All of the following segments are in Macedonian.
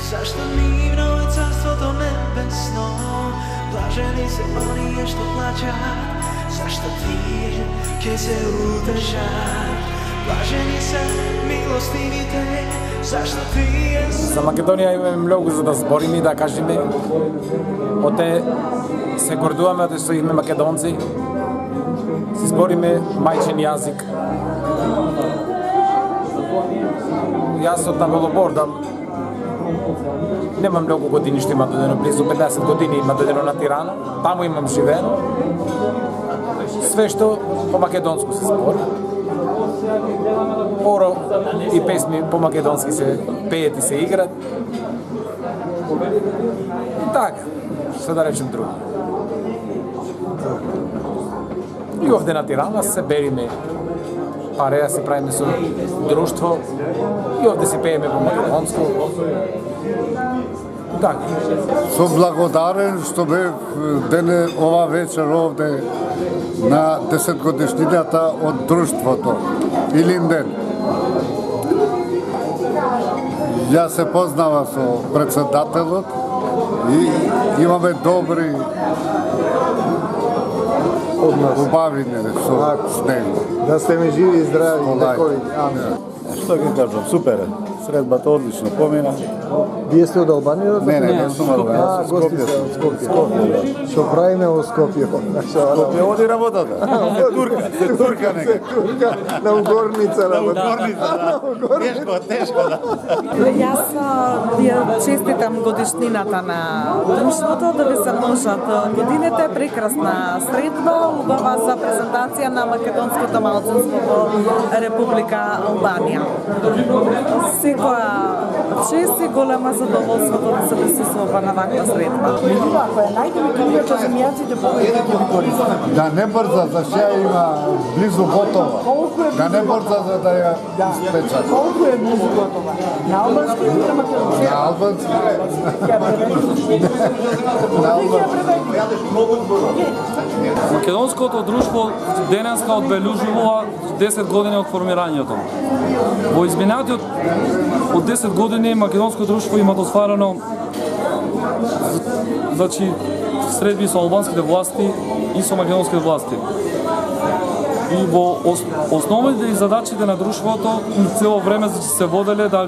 Zašto divno je carstvo nebesno, blaženi se oni što plaćat. Zašto ti će se udržat, blaženi se milostivite. Zašto ti je... За Македонија имаме многу за да збориме и да кажеме. Оте се гордуваме да што сме македонци. Се збориме мајчин јазик. Јас од Наволобор немам многу години што има додено, близу 50 години има додено на Тирана. Таму имам живеено. Све што по македонску се збори. Оро и песми по македонски се пеет и се играт. Така, што да речем друго. И овде на Тирана се бериме пареја, се правиме со друштво и овде се пееме по македонску. Така. Сум благодарен што бев дене ова вечер овде на 10 годишнината од друштвото Илинден. Јас се познава со председателот и имаме добри убавини со него. Да сте ми живи и здрави. Што ќе кажам, супер е. Средбата одлично помина. Вие сте од Албанија? Не сум Албанија. Гости се од Скопје. Што правиме во Скопје? Скопје оди работата. Турка нека. На угорница Тешко, да. Јас ја честитам годишнината на друштвото, да ви се множат годините, прекрасна средба, убава за презентација на македонското малцинство во Република Албанија. Секоја чест и голема задоволството да се присуствува на ваква средба. Ако ја најдеме книгата за мијаците, повеќе ќе ви користат. Да не брза, за шеја има близу готова. Да не брза за да ја испечат. Колку е близу готова? На албански или на македонски? На албански. Македонското друштво денеска одбележува 10 години од формирањето. Во изминатиот од 10 години македонското друштво има осварено средби со албанските власти и со македонските власти. И во основните задачите на друштвото цело време се воделе да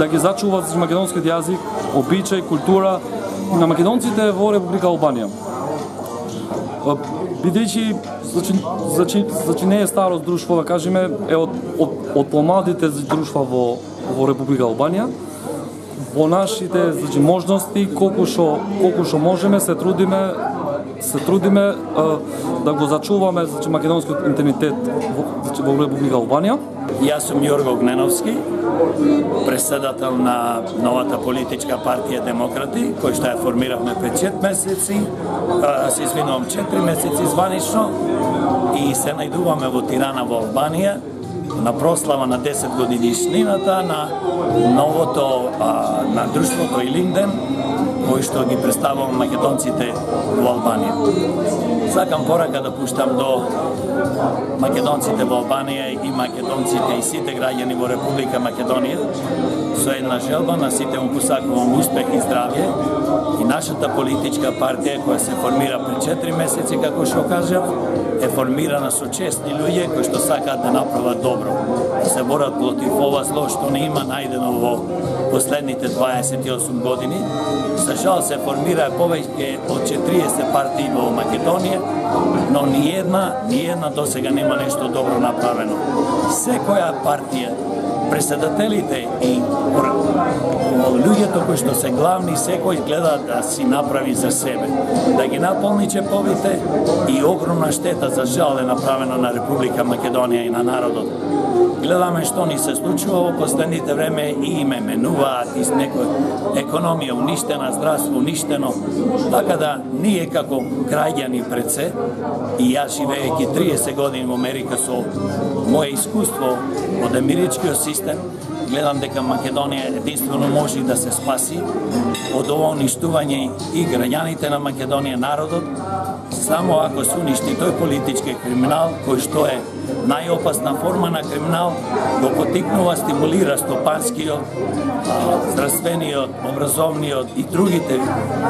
ги зачуваат македонскиот јазик, обичај, култура на македонците во Република Албанија. Бидејќи не е старо друштво, да кажеме, е од помладите друштва во Република Албанија. Во нашите можности, колку што можеме, се трудиме да го зачуваме македонскиот идентитет во Република Албанија. Јас сум Јорго Гненовски, председател на новата политичка партија Демократи, кој што ја формиравме пред 4 месеци, 4 месеци званично, и се најдуваме во Тирана во Албанија на прослава на 10 годишнината на новото на друштвото Илинден, кој што ги представувам македонците во Албанија. Сакам порака да пуштам до македонците во Албанија и македонците и сите граѓани во Република Македонија со една желба на сите му посакувам успех и здравје, и нашата политичка партија која се формира пред 4 месеци, како што кажав, е формирана со честни луѓе кои што сакаат да направат добро, да се борат против ова зло што не има најдено во последните 28 години. За жал се формира повеќе од 40 партии во Македонија, но ни една досега нема нешто добро направено. Секоја партија, председателите и луѓето кои што се главни, секој гледа да си направи за себе, да ги наполни чеповите, и огромна штета за жал е направена на Република Македонија и на народот. Гледаме што ни се случува во последните време и име менуваат и некоја економија уништена, здравство уништено, така да ние како граѓани пред се, и јас живеејќи 30 години во Америка со моје искуство од америчкиот систем, гледам дека Македонија единствено може да се спаси од ова уништување, и граѓаните на Македонија, народот, Само ако се уништи тој политички криминал, кој што е најопасна форма на криминал, го потикнува, стимулира стопанскиот, здравствениот, образовниот и другите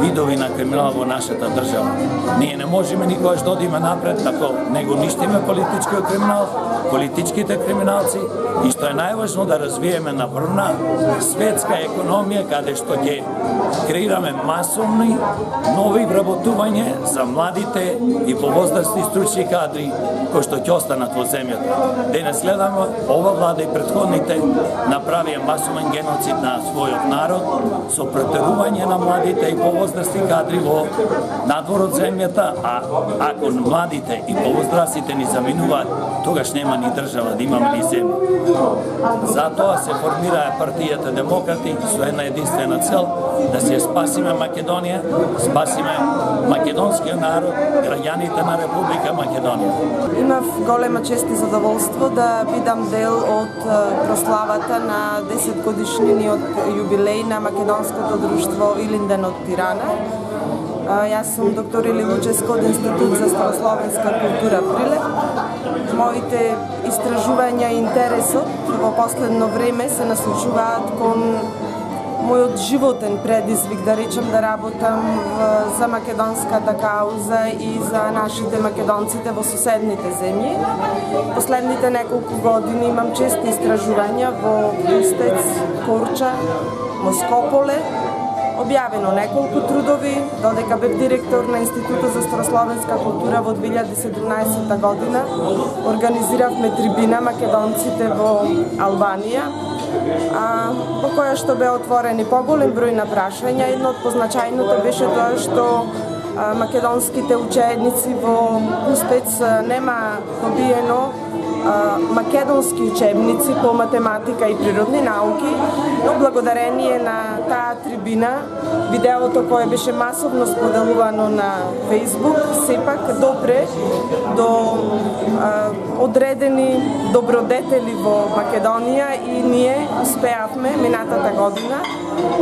видови на криминал во нашата држава. Ние не можеме никогаш да одиме напред ако не го ништиме политичкиот криминал, политичките криминалци и што е најважно да развиеме напрвна светска економија каде што ќе креираме масовни нови вработување за младите и повозрастни стручни кадри кои што ќе останат во земјата. Денес гледаме ова влада и претходните направија масовен геноцид на својот народ со претерување на младите и повозрастни кадри во надвор од земјата, а ако младите и повозрастните ни заминуваат, тогаш нема ни држава да имаме ни земја. Затоа се формираа партијата Демократи со една единствена цел да се спасиме Македонија, спасиме македонскиот народ, граѓаните на Република Македонија. Имав голема чест и задоволство да бидам дел од прославата на 10 годишнини од јубилеј на македонското друштво Илинден од Тирана. Јас сум доктор Или Луческо од Институт за старословенска култура Прилеп. Моите истражувања и интересот во последно време се насочуваат кон мојот животен предизвик, да речем, да работам за македонската кауза и за нашите македонците во соседните земји. Последните неколку години имам чести истражувања во Устец, Корча, Москополе. Објавено неколку трудови, додека бев директор на Институтот за старословенска култура во 2017 година. Организиравме трибина македонците во Албанија, по која што бе отворен и поголем број на прашања. Едно од позначајното беше тоа што македонските ученици во Устец нема добиено македонски учебници по математика и природни науки, но благодарение на таа трибина, видеото кое беше масовно споделувано на Facebook, сепак допре до одредени добродетели во Македонија и ние успеавме минатата година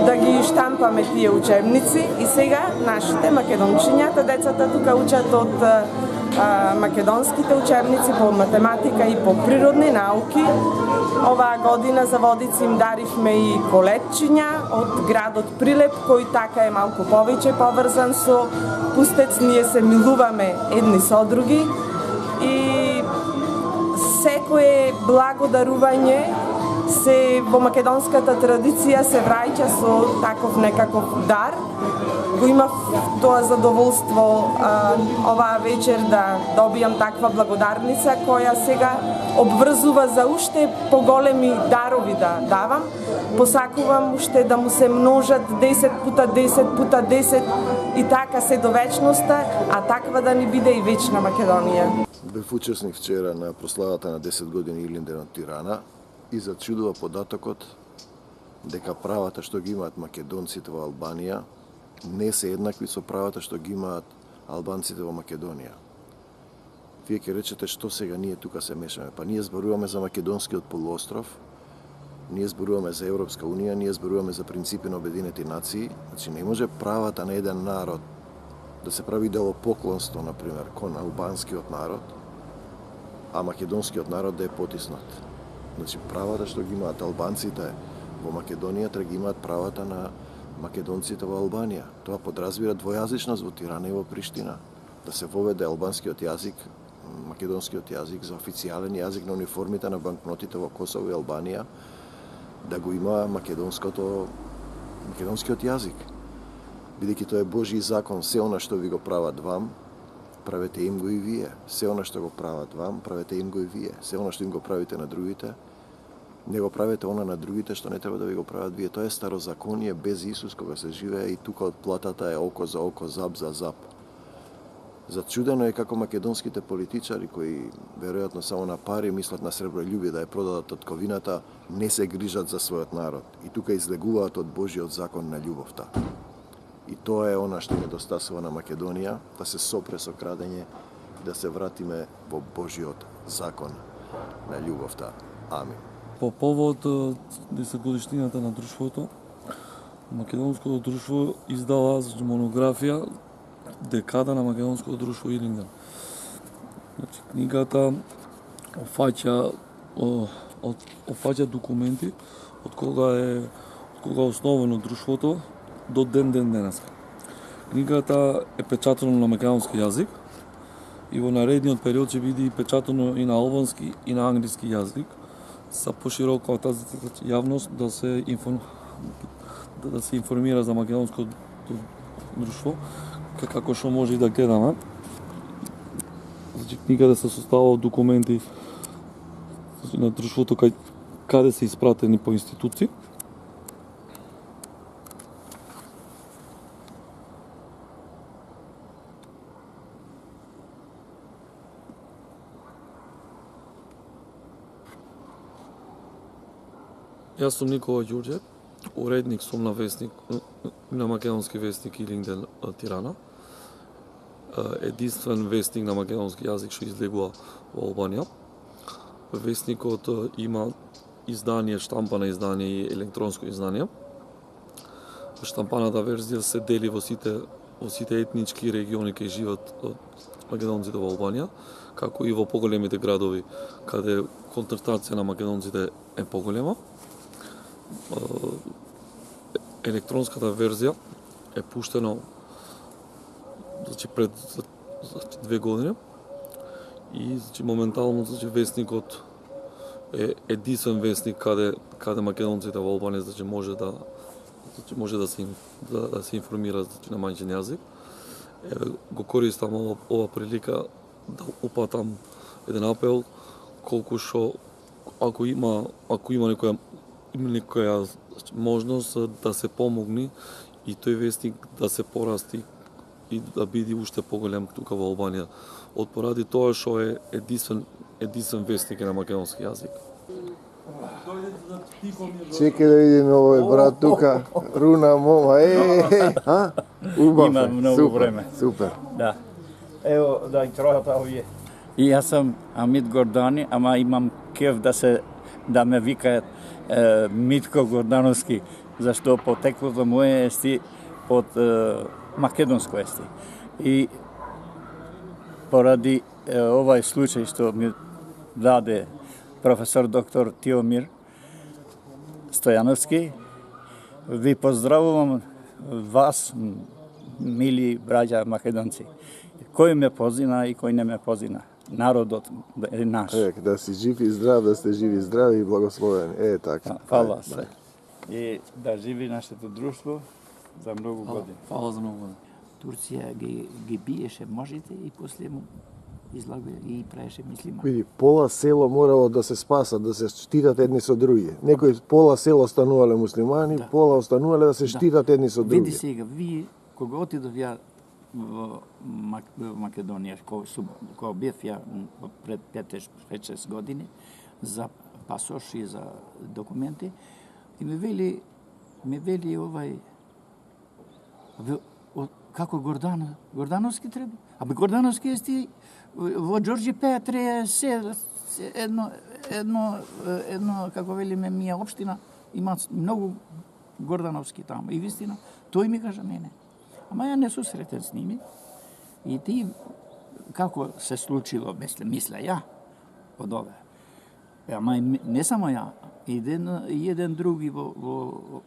да ги штампаме тие учебници и сега нашите македончињата, децата тука учат од македонските учебници по математика и по природни науки. Оваа година за водици им даривме и колетчиња од градот Прилеп, кој така е малку повеќе поврзан со Устец. Ние се милуваме едни со други и секое благодарување се во македонската традиција се враќа со таков некаков дар. Го имав тоа задоволство оваа вечер да добијам таква благодарница која сега обврзува за уште поголеми дарови да давам. Посакувам уште да му се множат 10 пута 10 пута 10 и така се до вечноста, а таква да ни биде и вечна Македонија. Бев учесник вчера на прославата на 10 години Илинден од Тирана и зачудува податокот дека правата што ги имаат македонците во Албанија не се еднакви со правата што ги имаат албанците во Македонија. Вие ќе речете што сега ние тука се мешаме? Па ние зборуваме за македонскиот полуостров, ние зборуваме за Европска унија, ние зборуваме за принципи на Обединети нации. Значи не може правата на еден народ да се прави делопоклонство, например, кон албанскиот народ, а македонскиот народ да е потиснат. Значи правата што ги имаат албанците во Македонија треба ги имаат правата на македонците во Албанија. Тоа подразбира двојазичност во Тирана и во Приштина. Да се воведе албанскиот јазик, македонскиот јазик за официјален јазик на униформите на банкнотите во Косово и Албанија, да го има македонскиот јазик. Бидејќи тоа е Божји закон, се она што ви го прават вам, правете им го и вие. Се она што го прават вам, правете им го и вие. Се она што им го правите на другите, не го правете она на другите што не треба да ви го прават вие. Тоа е старозаконие без Исус кога се живее и тука од платата е око за око, зап за зап. Зачудено е како македонските политичари кои веројатно само на пари мислат на сребролюбие да ја продадат татковината, не се грижат за својот народ и тука излегуваат од Божјиот закон на љубовта. И тоа е она што недостасува на Македонија, да се сопре со крадење, да се вратиме во Божјиот закон на љубовта. Амин. По повод 10 годишнината на друштвото, македонското друштво издава монографија декада на македонското друштво Илинден. Значи, книгата опфаќа документи од кога е основено друштвото до ден денес. Книгата е печатано на македонски јазик и во наредниот период ќе биде печатано и на албански и на англиски јазик за пошироката јавност да се информира за македонското друштво, како што може и да гледаме. Значи, книгата се состава од документи на друштвото каде се испратени по институции. Јас сум Никола Ѓурѓев, уредник сум на вестник, на македонски вестник Илинден Тирана. Единствен вестник на македонски јазик што излегува во Албанија. Вестникот има издание, штампано издание и електронско издание. Штампаната верзија се дели во сите етнички региони кај живеат македонците во Албанија, како и во поголемите градови каде концентрација на македонците е поголема. Електронската верзија е пуштена пред 2 години и моментално вестникот е единствен вестник каде македонците во Албанија може да се информира на мајчин јазик. Го користам ова прилика да упатам еден апел колку што ако има некоја можност да се помогне и тој вестник да се порасти и да биде уште поголем тука во Албанија. Поради тоа што е единствен вестник на македонски јазик. Чекај да видиме овој брат тука, руна мома, убав. Има многу време. Супер. Да. Ево, да и тројата овие. И јас сум Амит Гордани, ама имам кеф да ме викаат Митко Гордановски, зашто потеклото мое ести од македонско ести. И поради овај случај што ми даде професор доктор Тиомир Стојановски, ви поздравувам вас, мили браќа македонци. Кој ме позна и кој не ме позна. Народот е наш. Да си жив и здрав, да сте живи и здрави и благословени. Така. Фала се. И да живи нашето друштво за многу години. Фала за многу години. Турција ги биеше можите и после му излага и правеше мислима. Види, пола село морало да се спасат, да се штитат едни со други. Некои пола село станувале муслимани, пола останувале да се штитат едни со други. Види сега, вие кога отидов ја во Македонија, кога бев ја пред 5-6 години за пасош и за документи, и ми вели овај како Гордановски треба. Абе Гордановски ести во Ѓорѓи Петре едно како велиме мија општина има многу Гордановски таму. И вистина, тој ми кажа мене. Ама ја не сум сретен с ними. И ти, како се случило, мисля ја, од ова. Ама не само ја, еден други во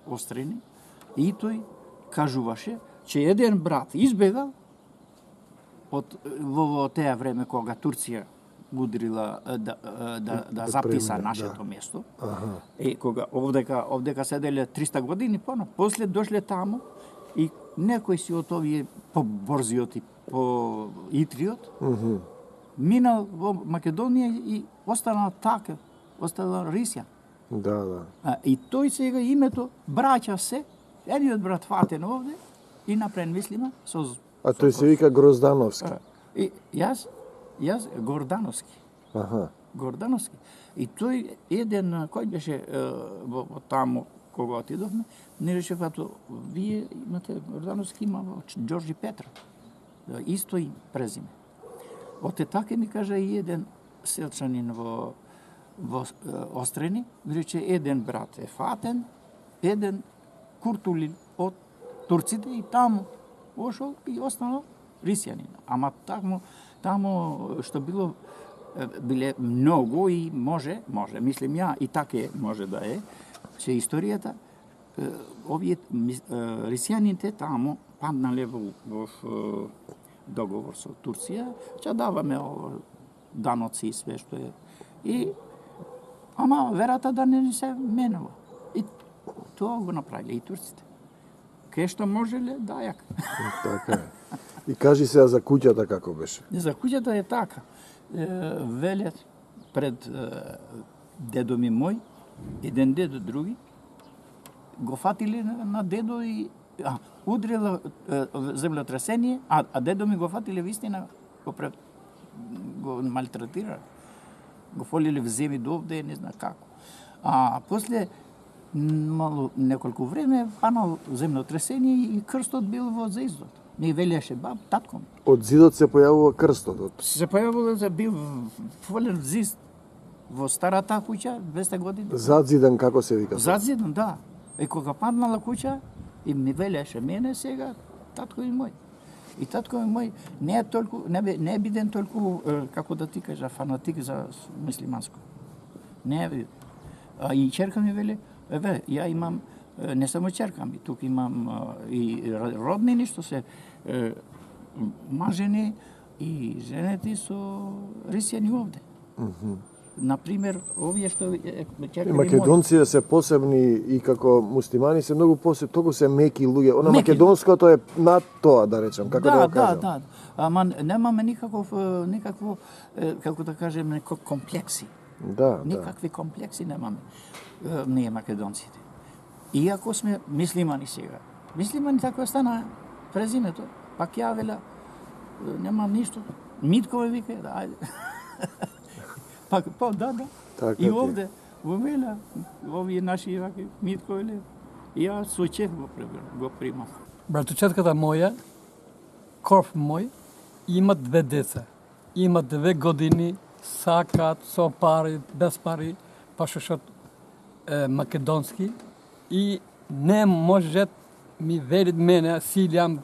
Острени, и тој кажуваше, че еден брат избегал во теа време кога Турција удрила да записа нашето место. Кога овдека седеле 300 години после дошле таму и некој си од овие поборзиот и по Итриот минал во Македонија и останал така, останал Рисја. Да. И тој сега името браќа се, едниот брат фатен овде и направен мислима со... А тој се вика Гроздановски. И јас Гордановски. Гордановски. И тој еден кој беше во таму кога отидовме, не рече като вие имате Гордановски има во Ѓорѓи Петра. Исто им презиме. Оте така ми кажа и еден селчанин во Острени, рече еден брат е фатен, еден куртулин од турците и таму ошол и останал рисјанин. Ама таму што биле многу и може, мислим ја, и така може да е, че историјата, овие рисјаните таму паднале во договор со Турција, че даваме даноци и све што е. Ама верата да не се менува. И тоа го направиле и турците. Кај што можеле, дајак. Така е. И кажи сега за куќата како беше. За куќата е така. Велет пред дедо ми мој, еден дедо други, го фатиле на дедо и удрило земјотресение, а дедо ми го фатиле вистина, го малтретира. Го фолиле в земји до овде, не знам како. А после мало неколку време панал земјотресение и крстот бил во зидот. Не велеше татком. Од зидот се појавува крстот. Се појавува, бил фолен зид во старата куќа 200 години. Задзидан како се вика? Задзидан, да. И кога паднала куќа и ми велеше мене сега татко и мој. И татко и мој не е толку не е биден толку како да ти кажа фанатик за муслиманско. Не е. И черка ми веле, ја имам не само черка ми, тук имам и роднини што се мажени и женети со рисјани овде. Например, овие што черка ми македонците се посебни и како муслимани се многу посебни, толку се меки луѓе. Она македонското е над тоа, да речам, како да го кажам. Да. Ама немаме никакво како да кажем, комплекси. Никакви комплекси немаме ние македонците. Иако сме мислимани сега. Мислимани така стана презимето. Пак ја вела, немам ништо. Митко вика, ајде. Пак, да. Така и овде, во Велја, овие наши ваки, Митко веле, ја со чеф го примам. Братучетката моја, кров мој, има 2 деца. Има 2 години, сакат со пари, без пари, пашашот македонски и не може ми верит мене, Силјан,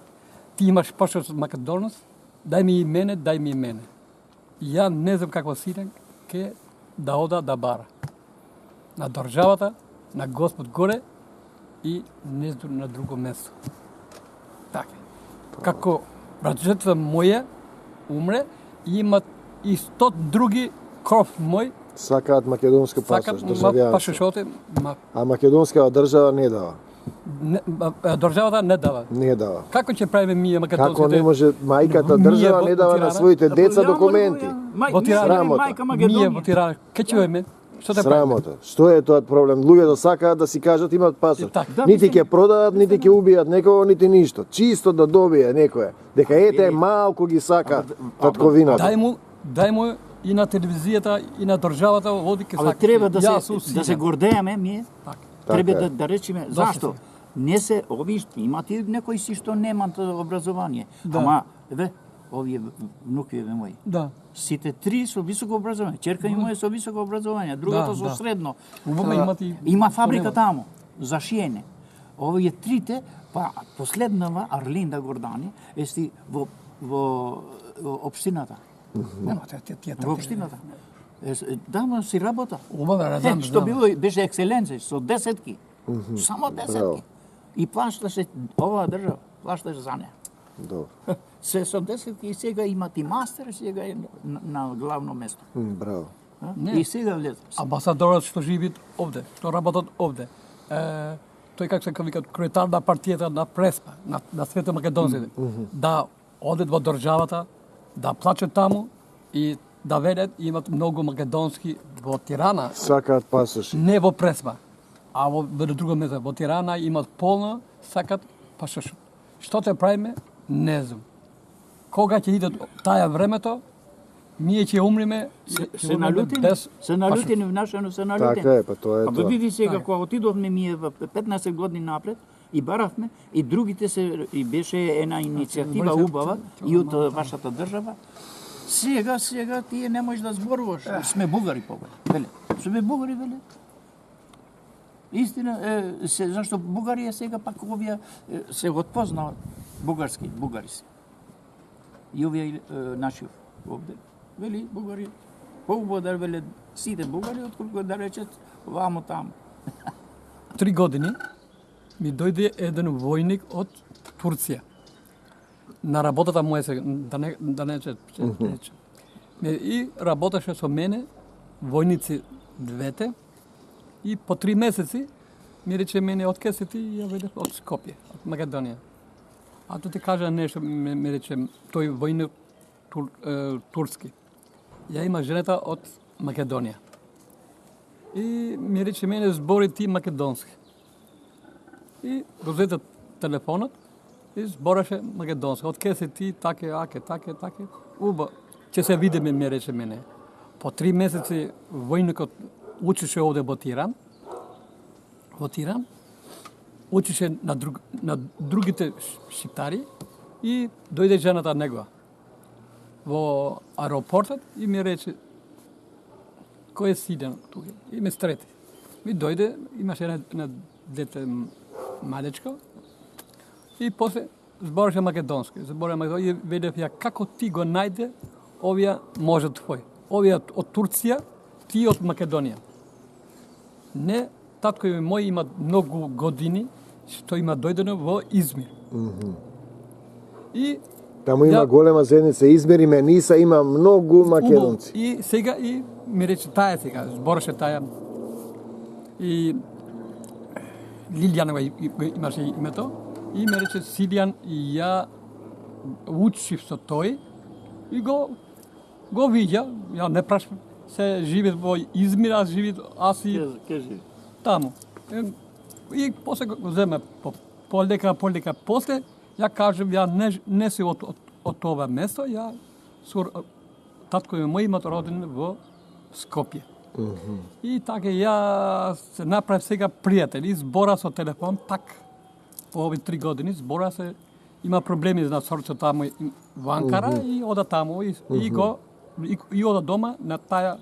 ти имаш пашпорт македонец, дај ми и мене. Ја не знам какво Силјан ке да ода да бара. На државата, на Господ горе и не знам на друго место. Така. Како братчетата моја умре, имат и 100 други кров мој, сакаат македонска пашпорт. А македонска држава не дава. Државата не дава. Не дава. Како ќе правиме ние македонците? Како не може мајката држава не дава на своите деца документи? Срамота. Ние во Тирана, ке чуеме? Што те срамота. Што е тоа проблем? Луѓето сакаат да си кажат имаат пасорт. Нити ќе продадат, нити ќе убијат некого, нити ништо. Чисто да добие некој. Дека ете малку ги сака татковината. Дај му и на телевизијата и на државата води ке сака. Треба да се гордееме ние. Треба да речеме зашто не се ови имат и некои си што немаат образование. Ама овие внукови мои. Да. Сите 3 со високо образование. Черка има со високо образование, другото со средно. Има фабрика таму за шиење. Овие 3-те, па последнава Арлинда Гордани е во општината. Во општината. Да, си работа. Што беше екселенција со 10-ки. Само 10-ки. И плашташе оваа држава, плашташе за неа. Добро. Се со 10-ки и сега имат и мастер, сега е на главно место. Браво. И сега влезат. Амбасадорот што живи овде, што работат овде. Тој како се вика кретар на партијата на Преспа, на свете македонците. Да одат во државата, да плачат таму и да велат имат многу македонски во Тирана. Сакаат пасоши. Не во Преспа, а во друго место. Во Тирана имат полно, сакаат пасоши. Што те правиме? Не знам. Кога ќе иде таја времето, ние ќе умриме, се налутени внашано, се налутени. Така е, па тоа е тоа. Па види сега, кога отидовме ние 15 години напред, и баравме, и другите и беше една иницијатива убава и од вашата држава. Сега тие не можеш да зборуваш. Сме бугари повеќе. Сме бугари, веле. Истина, зашто Бугарија сега пак овие се отпознават бугари се. и овие наши овде. Вели Бугари, по-убаво да веле сите Бугари, отколку да речат вамо таму. 3 години ми дојде еден војник од Турција. На работата моја се, да не рече. И работеше со мене, војници двете, и по 3 месеци ми рече мене од кај си ти, ја ведев од Скопје, од Македонија. А то ти кажа нешто, ми рече тој војник турски. Ја има жената од Македонија. И ми рече мене збори ти македонски. И го зете телефонот и збореше македонски. Од кај си ти, таке, таке. Уба, ќе се видиме, ми рече мене. По 3 месеци војникот учеше овде во Тиран. Учеше на другите шиптари и дојде жената негова во аеропортот и ми рече кој е сиден тука и ме стрети. Ми дојде, имаше една дете малечко и после збореше македонски. И видев ја како ти го најде овие може твој. Овие од Турција, ти од Македонија. Не, татко мој има многу години што има дојдено во Измир. И таму има голема заедница Измир и Мениса, има многу македонци. И сега и ми рече таа сега, збореше таа. И Лилијан имаше името и ми рече Силијан и ја учив со тој и го видја, ја не прашам, се живе во Измир, аз и таму. И после го земе полека, после ја кажем, ја не си од ова место, ја татко мој имат роден во Скопје. И така ја се направив сега пријатели, збора со телефон, так, по овие 3 години, збора се, има проблеми на сорцето таму во Анкара и ода таму и ода дома на таа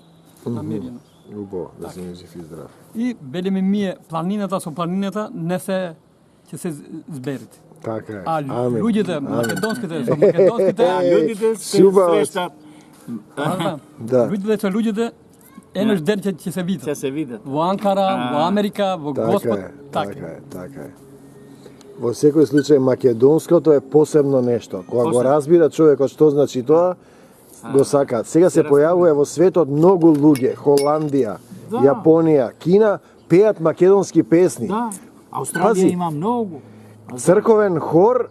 намерено. Убаво, да се жив и здрав. И велиме мие, планината не се ќе се зберите. Така е. А луѓето, македонските луѓите се среќаат. Луѓето еднаш ден ќе се видат. Ќе се видат. Во Анкара, во Америка, во Господ. Така е. Во секој случај македонското е посебно нешто. Кога го разбира човекот што значи тоа, го сакаат. Сега се појавува во светот многу луѓе, Холандија, Јапонија, Кина, пеат македонски песни. Да, Австралија има многу. Црковен хор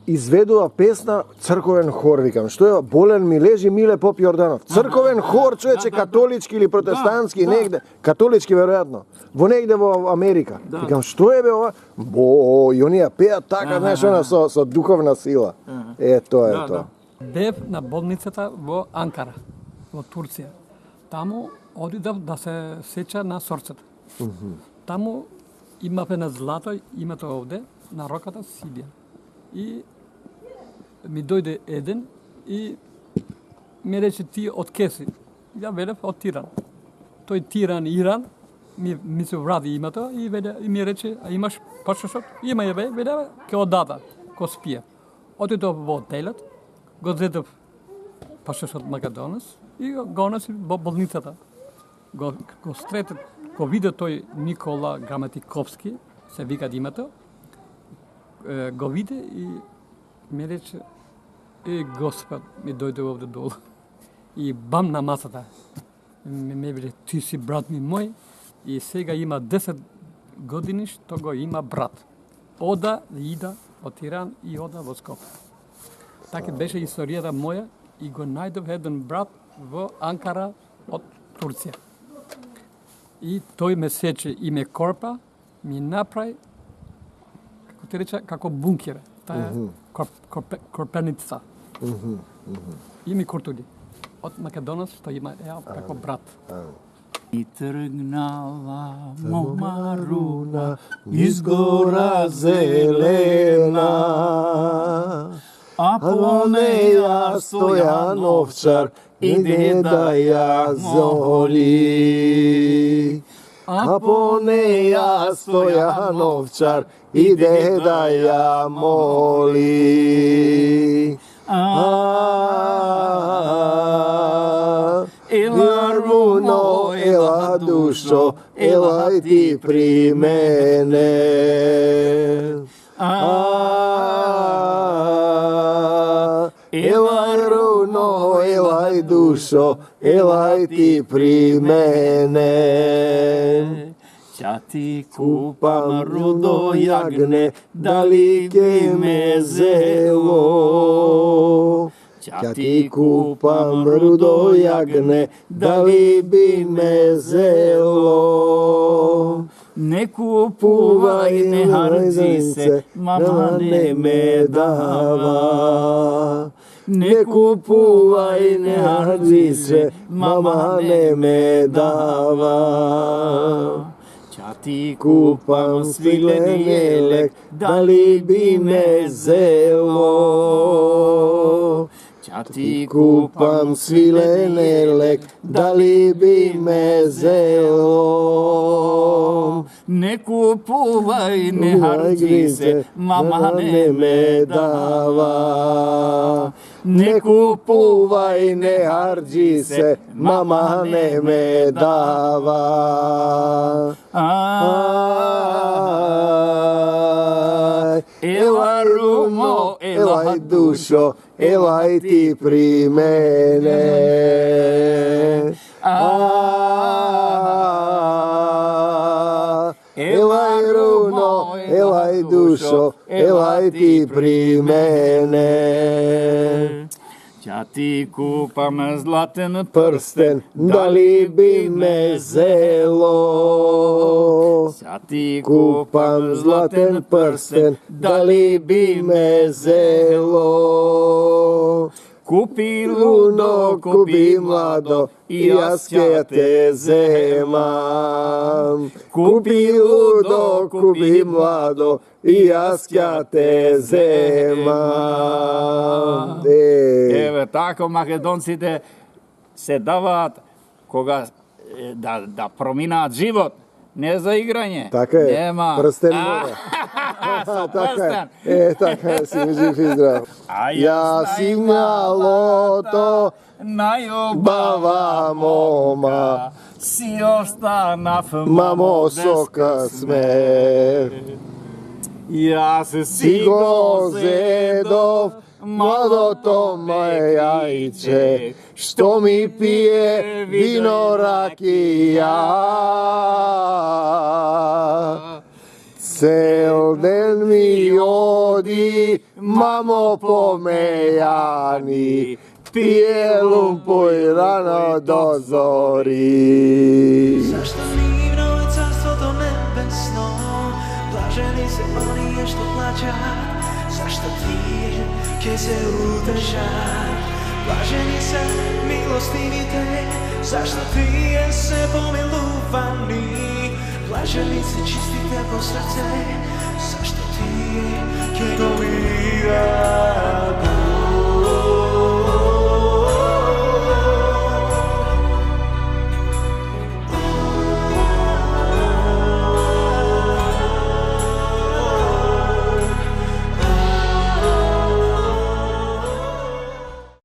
изведува песна, црковен хор, викам, што е, болен ми лежи Миле Поп Јорданов. Црковен хор, човече, католички или протестантски, негде, католички веројатно, во негде во Америка. Викам, што е бе ова? И оние пеат така, знаеш, она со духовна сила. Тоа е тоа. Бев на болницата во Анкара, во Турција. Таму одидов да се сеча на сорцето. Таму имаве на злато, името овде, на роката Силијан. И ми дојде еден и ми рече ти од кеси. Ја велев од Тиран. Тој Тиран, Иран, ми се вради името и ми рече, а имаш пашпорт? Има ја веле, ке одата, ко спија. Отидов во отелот, го зедов пашпорт македонец и го носи во болницата. Го стретет, го виде тој Никола Граматиковски, се вика името, го виде и ми рече, Господ, ми дојде овде долу. И бам на масата. Ме вели, ти си брат ми мој и сега има 10 години што го има брат. Ода, ида од Тиран и ода во Скопје. Така беше историјата моја и го најдов еден брат во Анкара од Турција. И тој ме сече и ме корпа, ми направи ти рече како бункер. Таа е корпеница. И ми куртули. Од Македонец што има како брат. И тргнала момаруна из гора зелена, а по неја стоја овчар иде да ја золи. А по неја стоја овчар иде да ја моли. Ela runo, ela dušo, elaj ti pri mene. Elaj runo, elaj dušo, elaj ti pri mene. Ća ti kupam rudo jagne, dalike me zelo. Ća ti kupam rudo jagne, da li bi me zelo. Ne kupuvaj, ne harzi se, mama ne me dava. Ne kupuvaj, ne harzi se, mama ne me dava. Ća ti kupam svilen jelek, da li bi me zelo. Ća ti kupam svilen jelek, da li bi me zelo. Ne kupuvaj, ne harzi se, mama ne me dava. Ne kupuvaj, ne harzi se, mama ne me dava. Elaj rumo, elaj dušo, elaj ti pri mene. Elaj runo, elaj dušo, elaj ti pri mene. Ća ti kupam zlaten prsten, da li bi me zelo. Ća ti kupam zlaten prsten, da li bi me zelo. Kupi luno, kupi mlado, i ja te zemam. Kupi ludo, kupi mlado, i ja te zemam. Evo tako Makedoncите se davat koga da prominat život, ne za igranje. Tako je, nema. Prsten mora. Така е, така си ми жив и здрав. Ја си на лото, најобава мома, си останав мамо со късмет. Јас си го зедов, младото моје јајче, што ми пие вино ракија. Цел ден ми оди, мамо помејани, пие лумпуј рано до зори. Zašto divno je carstvo nebesno, blaženi se oni što plaća. Zašto ti ke se udržat, blaženi se milostivite. Zašto ti se pomiluvani, blaženi se čistite po srce. Zašto ti ke go mira.